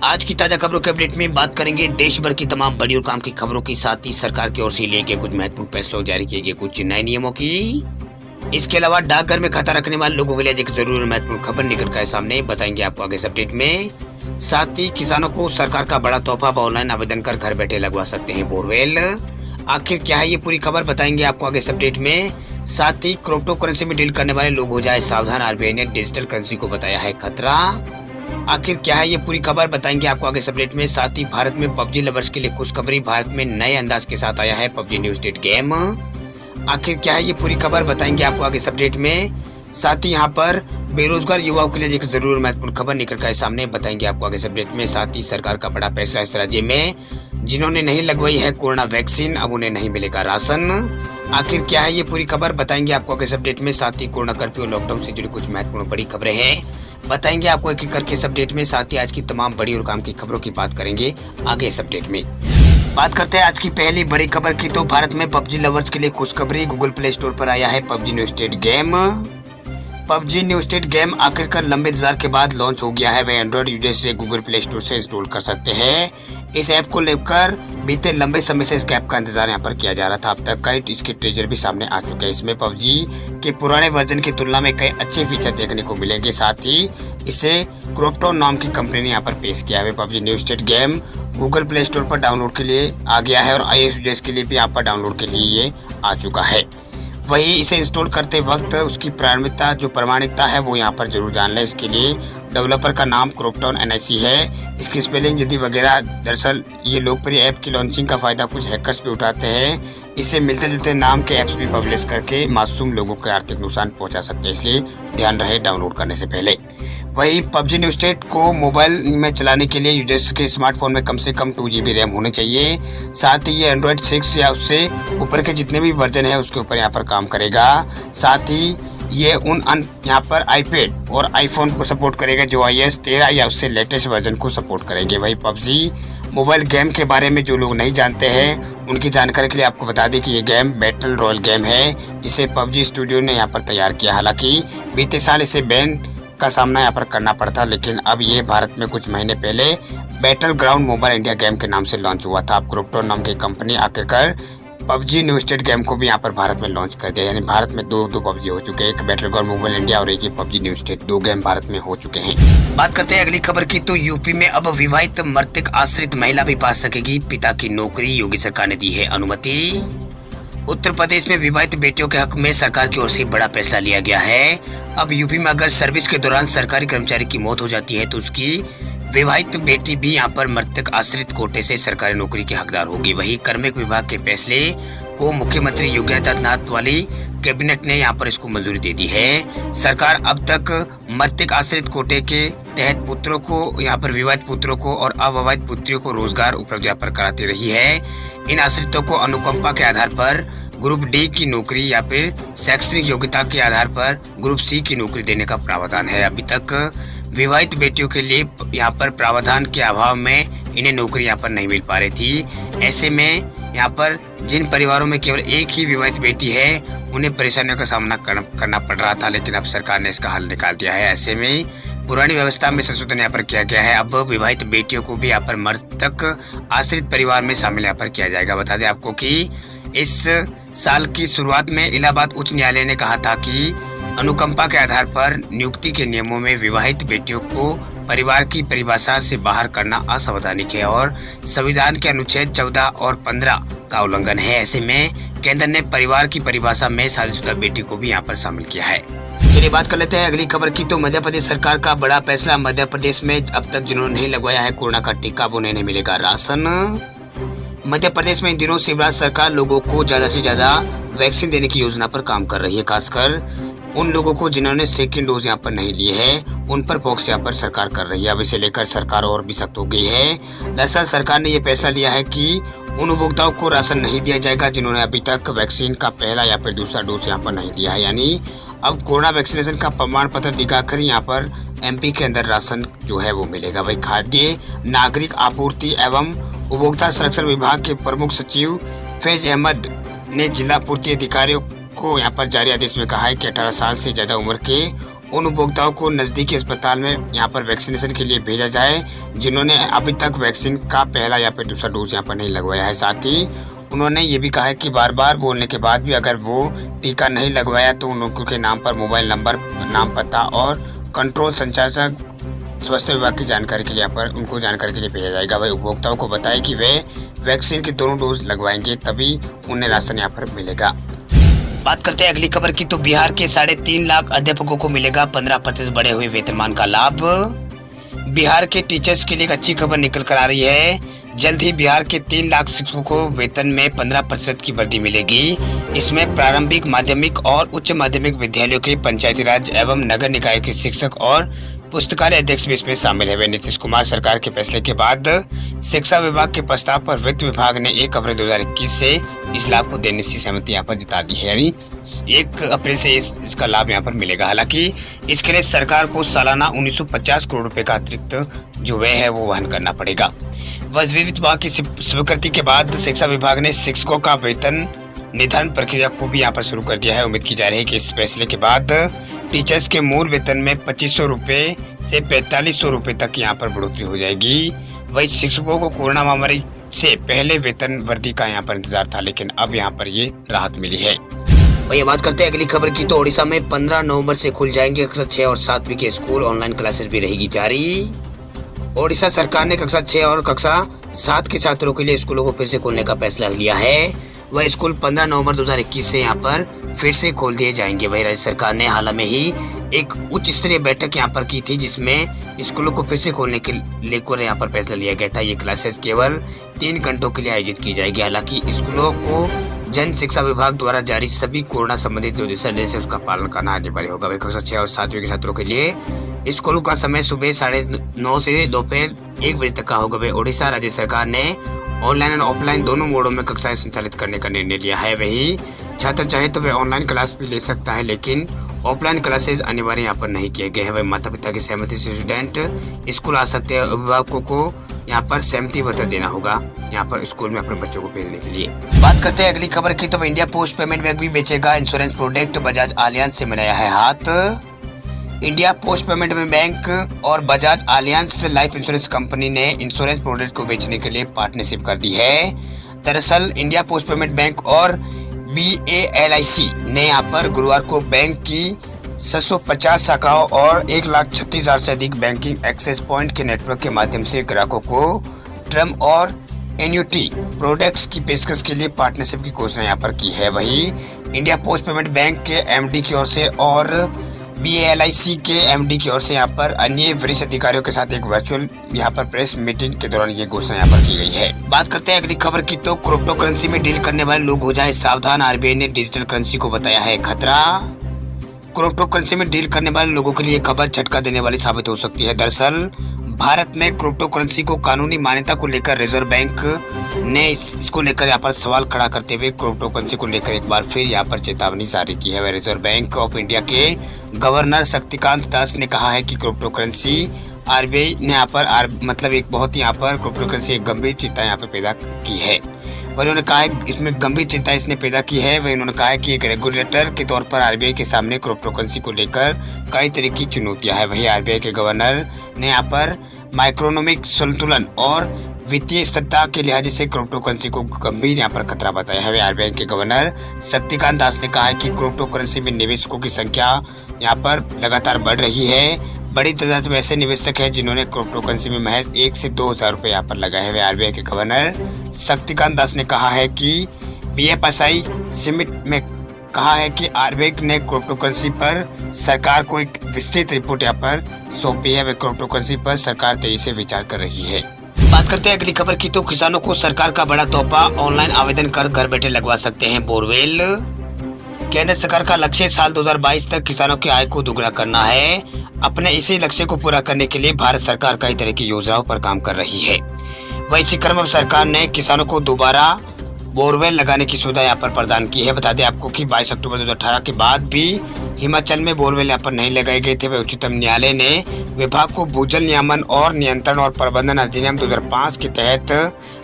आज की ताजा खबरों के अपडेट में बात करेंगे देश भर की तमाम बड़ी और काम की खबरों की, साथ ही सरकार की ओर से लिए गए कुछ महत्वपूर्ण फैसलों, जारी किए गए कुछ नए नियमों की। इसके अलावा डाकघर में खाता रखने वाले लोगों के लिए एक जरूरी और महत्वपूर्ण खबर निकल कर सामने, बताएंगे आपको आगे इस अपडेट में। साथ ही किसानों को सरकार का बड़ा तोहफा, ऑनलाइन आवेदन कर घर बैठे लगवा सकते हैं बोरवेल। आखिर क्या है ये पूरी खबर, बताएंगे आपको आगे इस अपडेट में। साथ ही क्रिप्टो करेंसी में डील करने वाले लोग हो जाए सावधान, आरबीआई ने डिजिटल करेंसी को बताया है खतरा। आखिर क्या है ये पूरी खबर, बताएंगे आपको आगे इस अपडेट में। साथ ही भारत में पबजी लवर्स के लिए खुशखबरी, भारत में नए अंदाज के साथ आया है पबजी न्यू स्टेट गेम। आखिर क्या है ये पूरी खबर, बताएंगे आपको आगे इस अपडेट में। साथ ही यहाँ पर बेरोजगार युवाओं के लिए एक जरूर महत्वपूर्ण खबर निकल कर सामने, बताएंगे आपको आगे इस अपडेट में। साथ ही सरकार का बड़ा फैसला, इस राज्य में जिन्होंने नहीं लगवाई है कोरोना वैक्सीन, अब उन्हें नहीं मिलेगा राशन। आखिर क्या है ये पूरी खबर, बताएंगे आपको आगे इस अपडेट में। साथ ही कोरोना कर्फ्यू और लॉकडाउन से जुड़ी कुछ महत्वपूर्ण बड़ी खबरें हैं, बताएंगे आपको एक एक करके इस अपडेट में। साथ ही आज की तमाम बड़ी और काम की खबरों की बात करेंगे आगे इस अपडेट में। बात करते हैं आज की पहली बड़ी खबर की, तो भारत में पबजी लवर्स के लिए खुशखबरी, गूगल प्ले स्टोर पर आया है PUBG new state game. PUBG new state game आखिरकार लंबे इंतजार के बाद लॉन्च हो गया है। वह एंड्रॉइड यूजर से गूगल प्ले स्टोर से इंस्टॉल कर सकते हैं। इस ऐप को लेकर बीते लंबे समय से इस ऐप का इंतजार यहाँ पर किया जा रहा था। अब तक कई इसके ट्रेजर भी सामने आ चुके हैं। इसमें पबजी के पुराने वर्जन की तुलना में कई अच्छे फीचर देखने को मिलेंगे। साथ ही इसे क्रिप्टो नाम की कंपनी ने यहाँ पर पेश किया है। PUBG new state game Google play store पर डाउनलोड के लिए आ गया है और iOS यूजर्स के लिए भी यहाँ पर डाउनलोड के लिए ये आ चुका है। वही इसे इंस्टॉल करते वक्त उसकी प्रामाणिकता है वो यहाँ पर जरूर जान लें। इसके लिए डेवलपर का नाम क्रिप्टोन NIC है। इसकी स्पेलिंग यदि वगैरह, दरअसल ये लोकप्रिय ऐप की लॉन्चिंग का फायदा कुछ हैकर्स भी उठाते हैं। इससे मिलते जुलते नाम के ऐप्स भी पब्लिश करके मासूम लोगों को आर्थिक नुकसान पहुंचा सकते हैं, इसलिए ध्यान रहे डाउनलोड करने से पहले। वही पबजी न्यू स्टेट को मोबाइल में चलाने के लिए यूजर्स के स्मार्टफोन में कम से कम 2 GB रैम होनी चाहिए। साथ ही ये एंड्रॉइड 6 या उससे ऊपर के जितने भी वर्जन है उसके ऊपर यहाँ पर काम करेगा। साथ ही ये यहाँ पर iPad और iPhone को सपोर्ट करेगा जो iOS 13 या उससे लेटेस्ट वर्जन को सपोर्ट करेंगे। वही पबजी मोबाइल गेम के बारे में जो लोग नहीं जानते हैं उनकी जानकारी के लिए आपको बता दें कि ये गेम बैटल रॉयल गेम है, जिसे पबजी स्टूडियो ने यहाँ पर तैयार किया। हालांकि बीते साल इसे बैन का सामना यहाँ पर करना पड़ता, लेकिन अब ये भारत में कुछ महीने पहले battle ground mobile India game के नाम से लॉन्च हुआ था। अब क्रिप्टो नाम की कंपनी आखिरकार पबजी न्यू स्टेट गेम को भी यहाँ पर भारत में लॉन्च कर दिया। यानी भारत में दो पबजी हो चुके हैं, एक बैटल ग्राउंड मोबाइल इंडिया और एक ही PUBG new state. 2 game Bharat में हो चुके हैं। बात करते हैं अगली खबर की, तो यूपी में अब विवाहित मृतक आश्रित महिला भी पा सकेगी पिता की नौकरी, योगी सरकार ने दी है अनुमति। उत्तर प्रदेश में विवाहित बेटियों के हक में सरकार की ओर से बड़ा फैसला लिया गया है। अब यूपी में अगर सर्विस के दौरान सरकारी कर्मचारी की मौत हो जाती है तो उसकी विवाहित बेटी भी यहाँ पर मृतक आश्रित कोटे से सरकारी नौकरी की हकदार होगी। वही कार्मिक विभाग के फैसले को मुख्यमंत्री योगी आदित्यनाथ वाली कैबिनेट ने यहाँ पर इसको मंजूरी दे दी है। सरकार अब तक मृतक आश्रित कोटे के तहत पुत्रों को, यहाँ पर विवाहित पुत्रों को और अविवाहित पुत्रियों को रोजगार उपलब्ध यहाँ पर कराती रही है। इन आश्रितों को अनुकंपा के आधार पर ग्रुप D की नौकरी या फिर शैक्षणिक योग्यता के आधार पर ग्रुप C की नौकरी देने का प्रावधान है। अभी तक विवाहित बेटियों के लिए यहाँ पर प्रावधान के अभाव में इन्हें नौकरी यहाँ पर नहीं मिल पा रही थी। ऐसे में यहाँ पर जिन परिवारों में केवल एक ही विवाहित बेटी है उन्हें परेशानियों का सामना करना पड़ रहा था, लेकिन अब सरकार ने इसका हल निकाल दिया है। ऐसे में पुरानी व्यवस्था में संशोधन यहाँ पर किया गया है। अब विवाहित बेटियों को भी यहाँ पर मृतक आश्रित परिवार में शामिल यहाँ पर किया जाएगा। बता दें आपको कि इस साल की शुरुआत में इलाहाबाद उच्च न्यायालय ने कहा था कि अनुकंपा के आधार पर नियुक्ति के नियमों में विवाहित बेटियों को परिवार की परिभाषा से बाहर करना असंवैधानिक है और संविधान के अनुच्छेद 14 और 15 का उल्लंघन है। ऐसे में केंद्र ने परिवार की परिभाषा में शादीशुदा बेटी को भी यहाँ पर शामिल किया है। चलिए बात कर लेते हैं अगली खबर की, तो मध्य प्रदेश सरकार का बड़ा फैसला। मध्य प्रदेश में अब तक जिन्होंने नहीं लगवाया है कोरोना का टीका वो उन्हें नहीं मिलेगा राशन। मध्य प्रदेश में इन दिनों शिवराज सरकार लोगों को ज्यादा से ज्यादा वैक्सीन देने की योजना पर काम कर रही है। खासकर उन लोगों को जिन्होंने सेकेंड डोज यहाँ पर नहीं लिए है उन पर फोकस यहाँ पर सरकार कर रही है। अब इसे लेकर सरकार और भी सख्त हो गई है। दरअसल सरकार ने ये फैसला लिया है कि उन उपभोक्ताओं को राशन नहीं दिया जाएगा जिन्होंने अभी तक वैक्सीन का पहला या फिर दूसरा डोज यहाँ पर नहीं लिया है। यानी अब कोरोना वैक्सीनेशन का प्रमाण पत्र दिखाकर यहाँ पर MP के अंदर राशन जो है वो मिलेगा। वही खाद्य नागरिक आपूर्ति एवं उपभोक्ता संरक्षण विभाग के प्रमुख सचिव फैज अहमद ने जिला पूर्ति अधिकारियों को यहाँ पर जारी आदेश में कहा है कि 18 साल से ज्यादा उम्र के उन उपभोक्ताओं को नजदीकी अस्पताल में यहाँ पर वैक्सीनेशन के लिए भेजा जाए जिन्होंने अभी तक वैक्सीन का पहला या फिर दूसरा डोज यहाँ पर नहीं लगवाया है। साथ ही उन्होंने ये भी कहा है कि बार बार बोलने के बाद भी अगर वो टीका नहीं लगवाया तो उन लोगों के नाम पर मोबाइल नंबर, नाम, पता और कंट्रोल संचालक स्वास्थ्य विभाग की जानकारी के लिए यहाँ पर उनको जानकारी के लिए भेजा जाएगा। वही उपभोक्ताओं को बताएं कि वे वैक्सीन के दोनों डोज लगवाएंगे तभी उन्हें राशन यहाँ पर मिलेगा। बात करते हैं अगली खबर की, तो बिहार के 3.5 लाख अध्यापकों को मिलेगा 15% बढ़े हुए वेतनमान का लाभ। बिहार के टीचर्स के लिए एक अच्छी खबर निकल कर आ रही है। जल्द ही बिहार के 3 लाख शिक्षकों को वेतन में 15% की वृद्धि मिलेगी। इसमें प्रारंभिक, माध्यमिक और उच्च माध्यमिक विद्यालयों के पंचायती राज एवं नगर निकाय के शिक्षक और पुस्तकालय अध्यक्ष भी इसमें शामिल है। नीतीश कुमार सरकार के फैसले के बाद शिक्षा विभाग के प्रस्ताव पर वित्त विभाग ने 1 अप्रैल 2021 से इस लाभ को देने की सहमति यहाँ पर जता दी है, यानी 1 अप्रैल से इसका लाभ यहाँ पर मिलेगा। हालांकि इसके लिए सरकार को सालाना 1950 करोड़ रुपए का अतिरिक्त जो व्यय है वो वहन करना पड़ेगा। वित्त विभाग की स्वीकृति के बाद शिक्षा विभाग ने शिक्षकों का वेतन निर्धारण प्रक्रिया को भी यहाँ पर शुरू कर दिया है। उम्मीद की जा रही है कि इस फैसले के बाद टीचर्स के मूल वेतन में 2500 रुपए से 4500 रुपए तक यहाँ पर बढ़ोतरी हो जाएगी। वही शिक्षकों को कोरोना महामारी से पहले वेतन वृद्धि का यहाँ पर इंतजार था, लेकिन अब यहाँ पर ये राहत मिली है। वही बात करते हैं अगली खबर की, तो ओडिशा में 15 नवंबर से खुल जाएंगे कक्षा 6 और 7वीं के स्कूल। ऑनलाइन क्लासेस भी रहेगी जारी। ओडिशा सरकार ने कक्षा 6 और कक्षा 7 के छात्रों के लिए स्कूलों को फिर से खोलने का फैसला लिया है। वह स्कूल 15 नवंबर 2021 से यहाँ पर फिर से खोल दिए जाएंगे। वही राज्य सरकार ने हाल में ही एक उच्च स्तरीय बैठक यहाँ पर की थी जिसमें स्कूलों को फिर से खोलने के लेकर यहाँ पर फैसला लिया गया था। ये क्लासेस केवल 3 घंटों के लिए आयोजित की जाएगी। हालांकि स्कूलों को जन शिक्षा विभाग द्वारा जारी सभी कोरोना संबंधित जो दिशा निर्देश है उसका पालन करना अनिवार्य होगा। वही कक्षा 6 और 7वीं के छात्रों के लिए स्कूलों का समय सुबह 9:30 से दोपहर 1 बजे तक का होगा। वही ओडिशा राज्य सरकार ने ऑनलाइन और ऑफलाइन दोनों मोडों में कक्षाएं संचालित करने का निर्णय लिया है। वही छात्र चाहे तो वह ऑनलाइन क्लास भी ले सकता है, लेकिन ऑफलाइन क्लासेस अनिवार्य यहाँ पर नहीं किए गए हैं। वही माता पिता की सहमति से स्टूडेंट स्कूल आ सकते हैं। अभिभावकों को यहाँ पर सहमति पत्र देना होगा यहाँ पर स्कूल में अपने बच्चों को भेजने के लिए। बात करते हैं अगली खबर की, तो इंडिया पोस्ट पेमेंट बैंक भी बेचेगा इंश्योरेंस प्रोडक्ट। बजाज आलियांज से मिलाया है हाथ। इंडिया पोस्ट पेमेंट बैंक और Bajaj Allianz life insurance company ने इंश्योरेंस प्रोडक्ट को बेचने के लिए पार्टनरशिप कर दी है। दरअसल इंडिया पोस्ट पेमेंट बैंक और BALIC ने यहाँ पर गुरुवार को बैंक की 750 शाखाओं और 1,36,000 से अधिक बैंकिंग एक्सेस पॉइंट के नेटवर्क के माध्यम से ग्राहकों को टर्म और एन्युटी प्रोडक्ट्स की पेशकश के लिए पार्टनरशिप की घोषणा यहाँ पर की है। वही इंडिया पोस्ट पेमेंट बैंक के MD की ओर से और BALIC के MD की ओर से यहाँ पर अन्य वरिष्ठ अधिकारियों के साथ एक वर्चुअल यहाँ पर प्रेस मीटिंग के दौरान ये घोषणा यहाँ पर की गई है। बात करते हैं अगली खबर की, तो क्रिप्टो करेंसी में डील करने वाले लोग हो जाए सावधान। RBI ने डिजिटल करेंसी को बताया है खतरा। क्रिप्टो करेंसी में डील करने वाले लोगों के लिए खबर झटका देने वाली साबित हो सकती है। दरअसल भारत में क्रिप्टो करेंसी को कानूनी मान्यता को लेकर रिजर्व बैंक ने इसको लेकर यहाँ पर सवाल खड़ा करते हुए क्रिप्टो करेंसी को लेकर एक बार फिर यहाँ पर चेतावनी जारी की है। रिजर्व बैंक ऑफ इंडिया के गवर्नर शक्तिकांत दास ने कहा है कि क्रिप्टो करेंसी RBI ने यहाँ पर मतलब एक बहुत ही यहाँ पर क्रिप्टो करेंसी एक गंभीर चिंता यहाँ पर पैदा की है। वही उन्होंने कहा है इसमें गंभीर चिंता इसने पैदा की है। वही उन्होंने कहा है कि एक रेगुलेटर के तौर पर RBI के सामने क्रिप्टो करेंसी को लेकर कई तरह की चुनौतियां हैं। वही RBI के गवर्नर ने यहाँ पर माइक्रोइकोनॉमिक संतुलन और वित्तीय स्थिरता के लिहाज से क्रिप्टो करेंसी को गंभीर यहाँ पर खतरा बताया है। RBI के गवर्नर शक्तिकांत दास ने कहा है कि क्रिप्टो करेंसी में निवेशकों की संख्या यहाँ पर लगातार बढ़ रही है। बड़ी तादाद में ऐसे निवेशक हैं जिन्होंने क्रिप्टो करेंसी में महज 1 से 2 हज़ार रुपये यहाँ पर लगाए हुए। RBI के गवर्नर शक्तिकांत दास ने कहा है कि BFSI समिट में कहा है कि RBI ने क्रिप्टो करेंसी पर सरकार को एक विस्तृत रिपोर्ट यहाँ पर सौंपी है। वह क्रिप्टो करेंसी पर सरकार तेजी से विचार कर रही है। बात करते हैं अगली खबर की, तो किसानों को सरकार का बड़ा तोहफा। ऑनलाइन आवेदन कर घर बैठे लगवा सकते हैं बोरवेल। केंद्र सरकार का लक्ष्य साल 2022 तक किसानों की आय को दोगुना करना है। अपने इसी लक्ष्य को पूरा करने के लिए भारत सरकार कई तरह की योजनाओं पर काम कर रही है। वही इसी क्रम में सरकार ने किसानों को दोबारा बोरवेल लगाने की सुविधा यहाँ पर प्रदान की है। बता दें आपको कि 22 अक्टूबर 2018 के बाद भी हिमाचल में बोरवेल यहाँ पर नहीं लगाए गए थे। वह उच्चतम न्यायालय ने विभाग को भूजल नियमन और नियंत्रण और प्रबंधन अधिनियम 2005 के तहत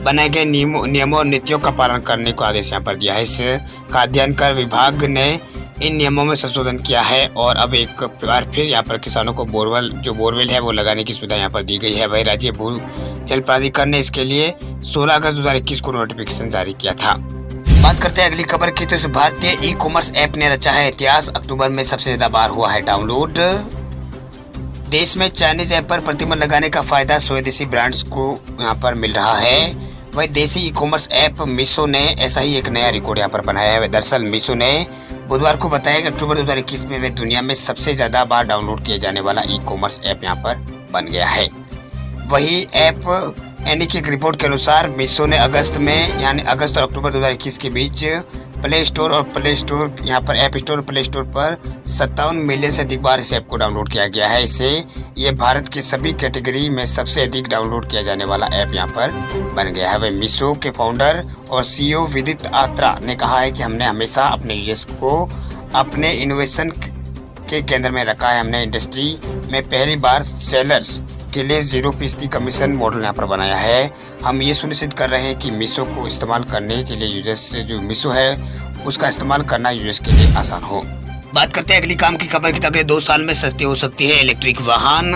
बनाए गए नियमों और नीतियों का पालन करने को आदेश यहाँ पर दिया है। इसका अध्ययन कर विभाग ने इन नियमों में संशोधन किया है और अब एक बार फिर यहाँ पर किसानों को बोरवेल है वो लगाने की सुविधा यहाँ पर दी गई है। वही राज्य भू जल प्राधिकरण ने इसके लिए 16 अगस्त 2021 को नोटिफिकेशन जारी किया था। बात करते हैं अगली खबर की, तो इस भारतीय ई कॉमर्स ऐप ने रचा है इतिहास। अक्टूबर में सबसे ज्यादा बार हुआ है डाउनलोड। देश में चाइनीज ऐप पर प्रतिबंध लगाने का फायदा स्वदेशी ब्रांड्स को यहाँ पर मिल रहा है। वही देसी ई कॉमर्स ऐप मीशो ने ऐसा ही एक नया रिकॉर्ड यहाँ पर बनाया है। दरअसल मीशो ने बुधवार को बताया कि अक्टूबर 2021 में वे दुनिया में सबसे ज्यादा बार डाउनलोड किए जाने वाला ई कॉमर्स ऐप यहाँ पर बन गया है। वही ऐप यानी कि एक रिपोर्ट के अनुसार मीशो ने अगस्त और अक्टूबर 2021 के बीच प्ले स्टोर और ऐप स्टोर और प्ले स्टोर पर 57 मिलियन से अधिक बार इस ऐप को डाउनलोड किया गया है। इससे ये भारत के सभी कैटेगरी में सबसे अधिक डाउनलोड किया जाने वाला ऐप यहाँ पर बन गया है। वह मीशो के फाउंडर और CEO विदित आत्रा ने कहा है कि हमने हमेशा अपने यूजर्स को अपने इनोवेशन के केंद्र में रखा है। हमने इंडस्ट्री में पहली बार सेलर्स के लिए 0% कमीशन मॉडल यहाँ पर बनाया है। हम ये सुनिश्चित कर रहे हैं कि मीशो को इस्तेमाल करने के लिए यूजर्स से जो मीशो है उसका इस्तेमाल करना यूजर्स के लिए आसान हो। बात करते हैं अगली काम की खबर की, अगले 2 साल में सस्ती हो सकती है इलेक्ट्रिक वाहन।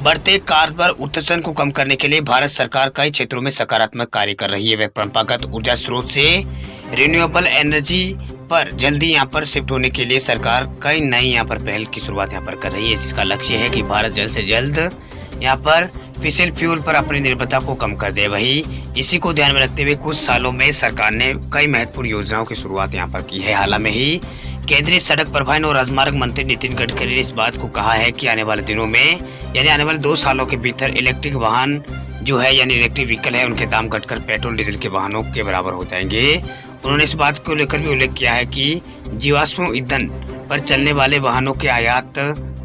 बढ़ते कार्बन उत्सर्जन को कम करने के लिए भारत सरकार कई क्षेत्रों में सकारात्मक कार्य कर रही है। वह परंपरागत ऊर्जा स्रोत से रिन्यूएबल एनर्जी पर जल्दी यहाँ पर शिफ्ट होने के लिए सरकार कई नई यहाँ पर पहल की शुरुआत यहाँ पर कर रही है, जिसका लक्ष्य है कि भारत जल्द से जल्द यहाँ पर फिसल फ्यूल पर अपनी निर्भरता को कम कर दे। वही इसी को ध्यान में रखते हुए कुछ सालों में सरकार ने कई महत्वपूर्ण योजनाओं की शुरुआत यहाँ पर की है। हाल में ही केंद्रीय सड़क परिवहन और राजमार्ग मंत्री नितिन गडकरी ने इस बात को कहा है कि आने वाले दिनों में यानी आने वाले 2 सालों के भीतर इलेक्ट्रिक वाहन जो है यानी इलेक्ट्रिक व्हीकल है उनके दाम घटकर पेट्रोल डीजल के वाहनों के बराबर हो जाएंगे। उन्होंने इस बात को लेकर भी उल्लेख किया है कि जीवाश्म ईंधन पर चलने वाले वाहनों के आयात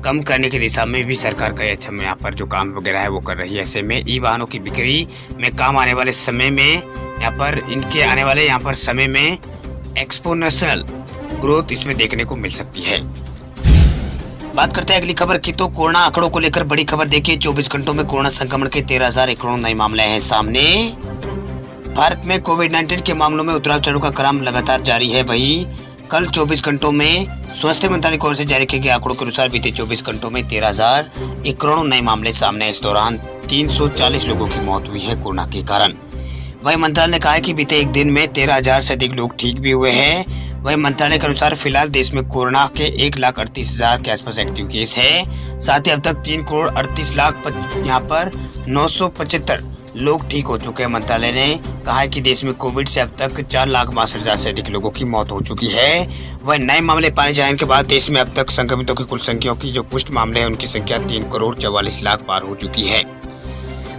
कम करने की दिशा में भी सरकार का अच्छा यहाँ पर जो काम वगैरह है वो कर रही है। ऐसे में ई वाहनों की बिक्री में काम आने वाले समय में यहाँ पर समय में एक्सपोनेंशियल ग्रोथ इसमें देखने को मिल सकती है। बात करते हैं अगली खबर की, तो कोरोना आंकड़ों को लेकर बड़ी खबर देखिए। 24 घंटों में कोरोना संक्रमण के 13,000 नए मामले हैं सामने। भारत में कोविड-19 के मामलों में उतराव चढ़ाव का क्रम लगातार जारी है। वही कल 24 घंटों में स्वास्थ्य मंत्रालय की ओर से जारी किए गए आंकड़ों के अनुसार बीते 24 घंटों में 13,000 नए मामले सामने आए। इस दौरान 340 लोगों की मौत हुई है कोरोना के कारण। वही मंत्रालय ने कहा है कि बीते एक दिन में 13,000 से अधिक लोग ठीक भी हुए हैं। वही मंत्रालय के अनुसार फिलहाल देश में कोरोना के 1,38,000 के आसपास एक्टिव केस है। साथ ही अब तक 3,38,00,000 यहाँ पर 975 लोग ठीक हो चुके हैं। मंत्रालय ने कहा है कि देश में कोविड से अब तक 4,62,000 से अधिक लोगों की मौत हो चुकी है। वह नए मामले पाए जाने के बाद देश में अब तक संक्रमितों की कुल संख्या की जो पुष्ट मामले हैं उनकी संख्या 3,44,00,000 पार हो चुकी है।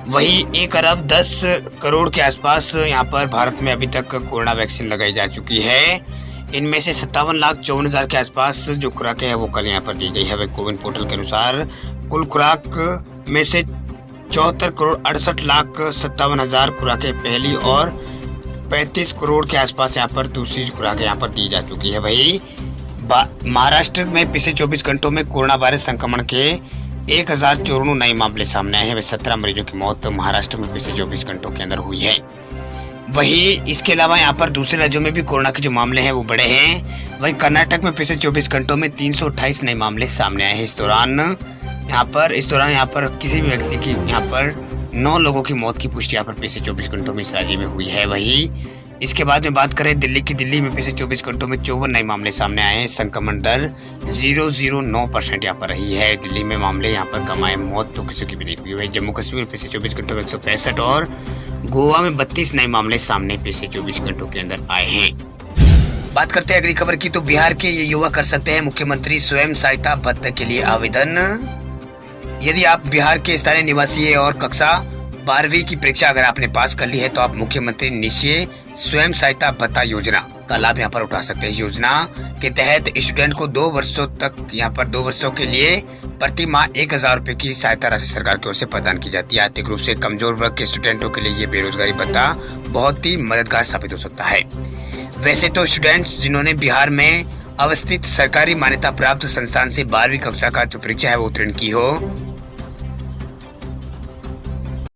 वही 1,10,00,000 के आसपास यहाँ पर भारत में अभी तक कोरोना वैक्सीन लगाई जा चुकी है। इनमें से 57,54,000 के आसपास जो खुराकें हैं वो कल यहाँ पर दी गई है। वह कोविन पोर्टल के अनुसार कुल खुराक में से 74,68,57,000 खुराकें पहली और 35 करोड़ के आसपास यहाँ पर दूसरी खुराकें यहाँ पर दी जा चुकी है। वही महाराष्ट्र में पिछले 24 घंटों में कोरोना वायरस संक्रमण के 1,094 नए मामले सामने आए हैं। वे 17 मरीजों की मौत महाराष्ट्र में पिछले 24 घंटों के अंदर हुई है। वही इसके अलावा यहाँ पर दूसरे राज्यों में भी कोरोना के जो मामले हैं वो बढ़े हैं। वही कर्नाटक में पिछले 24 घंटों में 328 नए मामले सामने आए हैं। इस दौरान यहाँ पर किसी भी व्यक्ति की यहाँ पर 9 लोगों की मौत की पुष्टि यहाँ पर पिछले 24 घंटों में इस राज्य में हुई है। वही इसके बाद में बात करें दिल्ली में पिछले 24 घंटों में 54 नए मामले सामने आए हैं। संक्रमण दर 0.09% यहाँ पर रही है। दिल्ली में मामले यहाँ पर कम आए, मौत तो किसी की भी नहीं हुई है। जम्मू कश्मीर में पिछले 24 घंटों में 165 और गोवा में 32 नए मामले सामने पिछले 24 घंटों के अंदर आए हैं। बात करते हैं अगली खबर की, तो बिहार के ये युवा कर सकते हैं मुख्यमंत्री स्वयं सहायता भत्ते के लिए आवेदन। यदि आप बिहार के स्थानीय निवासी है और कक्षा 12वीं की परीक्षा अगर आपने पास कर ली है तो आप मुख्यमंत्री निश्चय स्वयं सहायता भत्ता योजना का लाभ यहाँ पर उठा सकते हैं। इस योजना के तहत स्टूडेंट को 2 वर्षों तक यहाँ पर 2 वर्षों के लिए प्रति माह 1,000 रुपए की सहायता राशि सरकार की ओर से प्रदान की जाती है। आर्थिक रूप से कमजोर वर्ग के स्टूडेंटों के लिए ये बेरोजगारी भत्ता बहुत ही मददगार साबित हो सकता है। वैसे तो स्टूडेंट्स जिन्होंने बिहार में अवस्थित सरकारी मान्यता प्राप्त संस्थान से 12वीं कक्षा का जो परीक्षा है वो उत्तीर्ण की हो